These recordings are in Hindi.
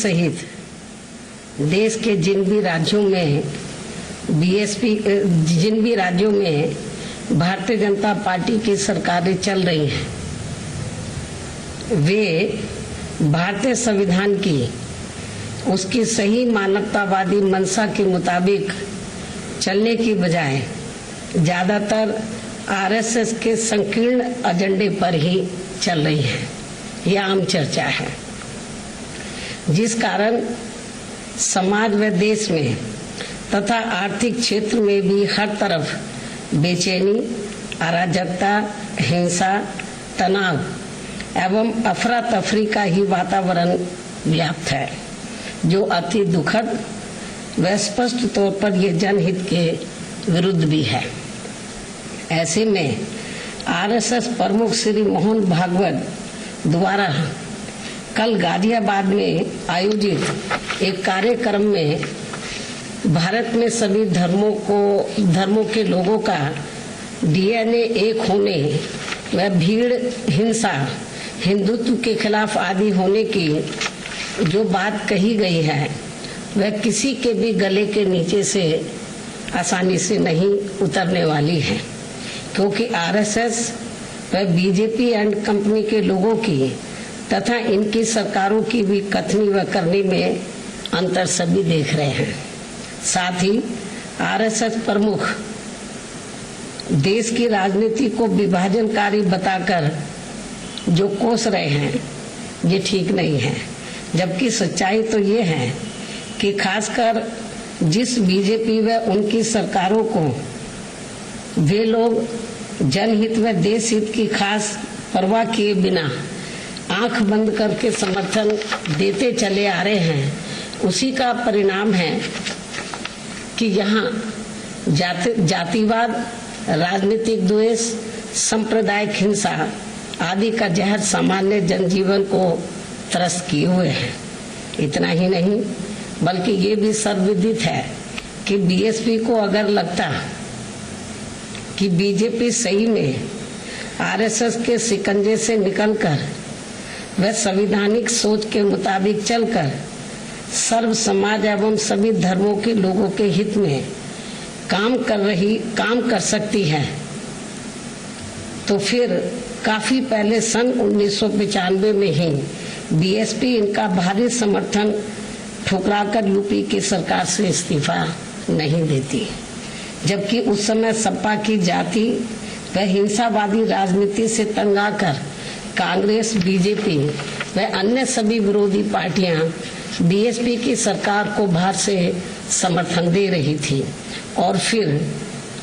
सहित देश के जिन भी राज्यों में भारतीय जनता पार्टी की सरकारें चल रही हैं, वे भारतीय संविधान की उसकी सही मानवतावादी मंशा के मुताबिक चलने की बजाय ज्यादातर आरएसएस के संकीर्ण एजेंडे पर ही चल रही है। यह आम चर्चा है, जिस कारण समाज व देश में तथा आर्थिक क्षेत्र में भी हर तरफ बेचैनी, अराजकता, हिंसा, तनाव एवं अफरा तफरी का ही वातावरण व्याप्त है, जो अति दुखद व स्पष्ट तौर पर यह जनहित के विरुद्ध भी है। ऐसे में आरएसएस प्रमुख श्री मोहन भागवत द्वारा कल गाजियाबाद में आयोजित एक कार्यक्रम में भारत में सभी धर्मों के लोगों का डीएनए एक होने व भीड़, हिंसा, हिंदुत्व के खिलाफ आदि होने की जो बात कही गई है, वह किसी के भी गले के नीचे से आसानी से नहीं उतरने वाली है, क्योंकि आरएसएस व बीजेपी एंड कंपनी के लोगों की तथा इनकी सरकारों की भी कथनी व करनी में अंतर सभी देख रहे हैं। साथ ही आरएसएस प्रमुख देश की राजनीति को विभाजनकारी बताकर जो कोस रहे हैं, ये ठीक नहीं है। जबकि सच्चाई तो ये है कि खासकर जिस बीजेपी व उनकी सरकारों को वे लोग जनहित व देश हित की खास परवाह किए बिना आंख बंद करके समर्थन देते चले आ रहे हैं, उसी का परिणाम है कि यहाँ जातिवाद, राजनीतिक द्वेष, सांप्रदायिक हिंसा आदि का जहर सामान्य जनजीवन को त्रस्त किए हुए है। इतना ही नहीं, बल्कि ये भी सर्वविदित है कि बीएसपी को अगर लगता कि बीजेपी सही में आरएसएस के शिकंजे से निकलकर वह संवैधानिक सोच के मुताबिक चलकर सर्व समाज एवं सभी धर्मों के लोगों के हित में काम कर सकती है, तो फिर काफी पहले सन 1995 में ही बीएसपी इनका भारी समर्थन ठुकराकर यूपी की सरकार से इस्तीफा नहीं देती। जबकि उस समय सपा की जाति व हिंसावादी राजनीति से तंग आकर कांग्रेस, बीजेपी व अन्य सभी विरोधी पार्टियां बीएसपी की सरकार को बाहर से समर्थन दे रही थी, और फिर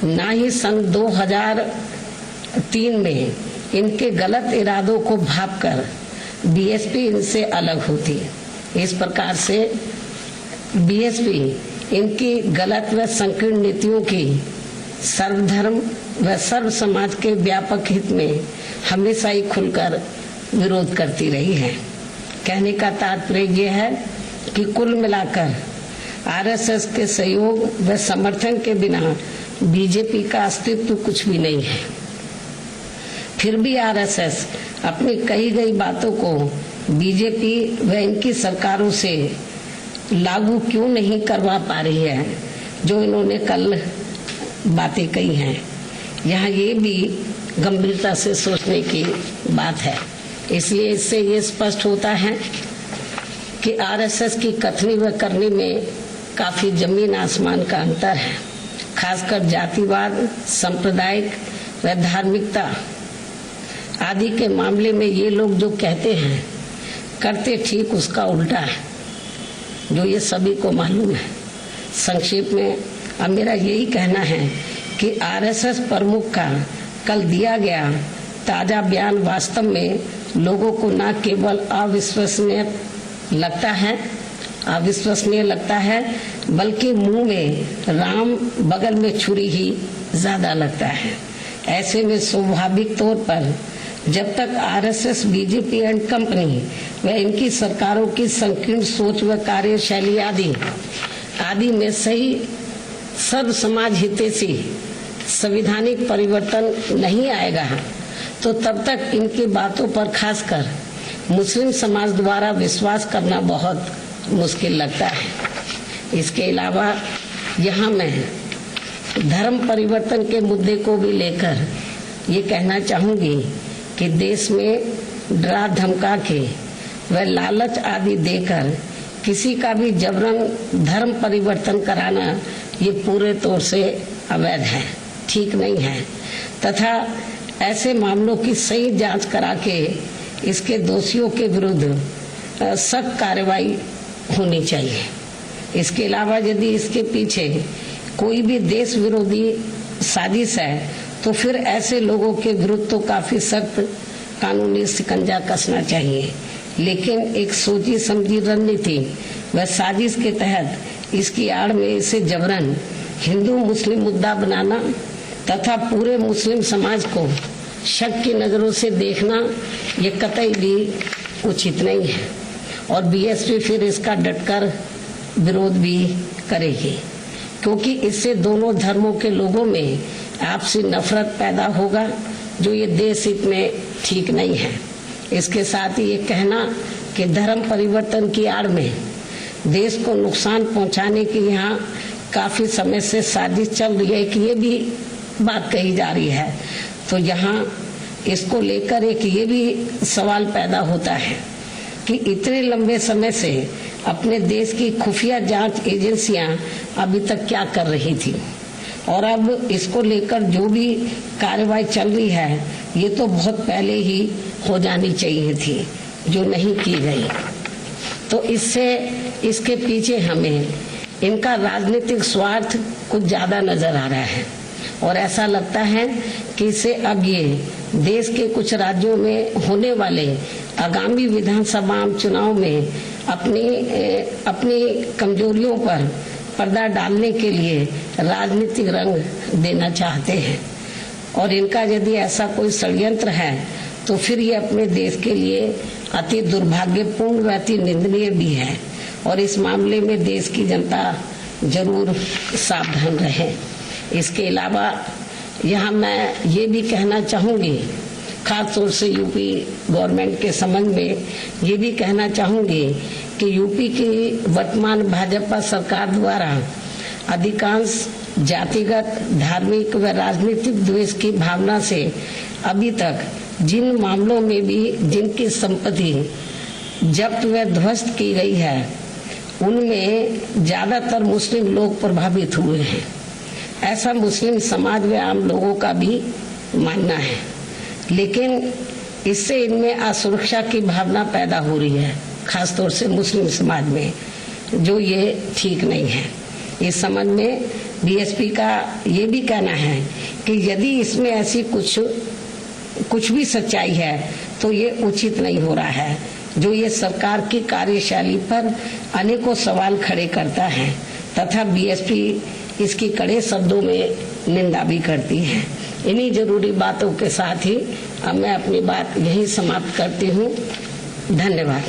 न ही सन 2003 में इनके गलत इरादों को भांपकर बीएसपी इनसे अलग होती। इस प्रकार से बीएसपी इनकी गलत व संकीर्ण नीतियों की सर्वधर्म व सर्व समाज के व्यापक हित में हमेशा ही खुलकर विरोध करती रही है। कहने का तात्पर्य यह है कि कुल मिलाकर आरएसएस के सहयोग व समर्थन के बिना बीजेपी का अस्तित्व कुछ भी नहीं है। फिर भी आरएसएस अपनी कही गई बातों को बीजेपी व इनकी सरकारों से लागू क्यों नहीं करवा पा रही है, जो इन्होंने कल बातें कही हैं। यहाँ ये भी गंभीरता से सोचने की बात है। इसलिए इससे ये स्पष्ट होता है कि आरएसएस की कथनी व करनी में काफी जमीन आसमान का अंतर है। खासकर जातिवाद, सांप्रदायिक व धार्मिकता आदि के मामले में ये लोग जो कहते हैं, करते ठीक उसका उल्टा है, जो ये सभी को मालूम है। संक्षेप में अब मेरा यही कहना है कि आरएसएस प्रमुख का कल दिया गया ताजा बयान वास्तव में लोगों को न केवल अविश्वसनीय लगता है, बल्कि मुंह में राम बगल में छुरी ही ज्यादा लगता है। ऐसे में स्वाभाविक तौर पर जब तक आरएसएस, बीजेपी एंड कंपनी व इनकी सरकारों की संकीर्ण सोच व कार्यशैली आदि में सही सर्व समाज हितैषी संवैधानिक परिवर्तन नहीं आएगा, तो तब तक इनकी बातों पर खासकर मुस्लिम समाज द्वारा विश्वास करना बहुत मुश्किल लगता है। इसके अलावा यहाँ मैं धर्म परिवर्तन के मुद्दे को भी लेकर ये कहना चाहूँगी कि देश में डरा धमका के व लालच आदि देकर किसी का भी जबरन धर्म परिवर्तन कराना ये पूरे तौर से अवैध है, ठीक नहीं है, तथा ऐसे मामलों की सही जांच करा के इसके दोषियों के विरुद्ध सख्त कार्रवाई होनी चाहिए। इसके अलावा यदि इसके पीछे कोई भी देश विरोधी साजिश है तो फिर ऐसे लोगों के विरुद्ध तो काफी सख्त कानूनी शिकंजा कसना चाहिए, लेकिन एक सोची समझी रणनीति व साजिश के तहत इसकी आड़ में इसे जबरन हिंदू मुस्लिम मुद्दा बनाना तथा पूरे मुस्लिम समाज को शक की नजरों से देखना ये कतई भी उचित नहीं है और बीएसपी फिर इसका डटकर विरोध भी करेगी, क्योंकि इससे दोनों धर्मों के लोगों में आपसी नफरत पैदा होगा, जो ये देश हित में ठीक नहीं है। इसके साथ ही ये कहना कि धर्म परिवर्तन की आड़ में देश को नुकसान पहुंचाने की यहाँ काफी समय से साजिश चल रही है कि ये भी बात कही जा रही है, तो यहाँ इसको लेकर एक ये भी सवाल पैदा होता है कि इतने लंबे समय से अपने देश की खुफिया जांच एजेंसियां अभी तक क्या कर रही थी और अब इसको लेकर जो भी कार्रवाई चल रही है ये तो बहुत पहले ही हो जानी चाहिए थी, जो नहीं की गई। तो इससे इसके पीछे हमें इनका राजनीतिक स्वार्थ कुछ ज्यादा नजर आ रहा है और ऐसा लगता है कि इसे अब ये देश के कुछ राज्यों में होने वाले आगामी विधानसभा चुनाव में अपनी कमजोरियों पर पर्दा डालने के लिए राजनीतिक रंग देना चाहते हैं और इनका यदि ऐसा कोई षड्यंत्र है तो फिर ये अपने देश के लिए अति दुर्भाग्यपूर्ण व अति निंदनीय भी है और इस मामले में देश की जनता जरूर सावधान रहे। इसके अलावा यहाँ मैं ये भी कहना चाहूँगी, खास तौर से यूपी गवर्नमेंट के संबंध में ये भी कहना चाहूँगी कि यूपी की वर्तमान भाजपा सरकार द्वारा अधिकांश जातिगत, धार्मिक व राजनीतिक द्वेष की भावना से अभी तक जिन मामलों में भी जिनकी संपत्ति जब्त व ध्वस्त की गई है उनमें ज्यादातर मुस्लिम लोग प्रभावित हुए हैं, ऐसा मुस्लिम समाज व आम लोगों का भी मानना है। लेकिन इससे इनमें असुरक्षा की भावना पैदा हो रही है, खासतौर से मुस्लिम समाज में, जो ये ठीक नहीं है। इस संबंध में बीएसपी का ये भी कहना है कि यदि इसमें ऐसी कुछ भी सच्चाई है तो ये उचित नहीं हो रहा है, जो ये सरकार की कार्यशैली पर अनेकों सवाल खड़े करता है तथा बीएसपी इसकी कड़े शब्दों में निंदा भी करती है। इन्हीं जरूरी बातों के साथ ही अब मैं अपनी बात यही समाप्त करती हूँ। धन्यवाद।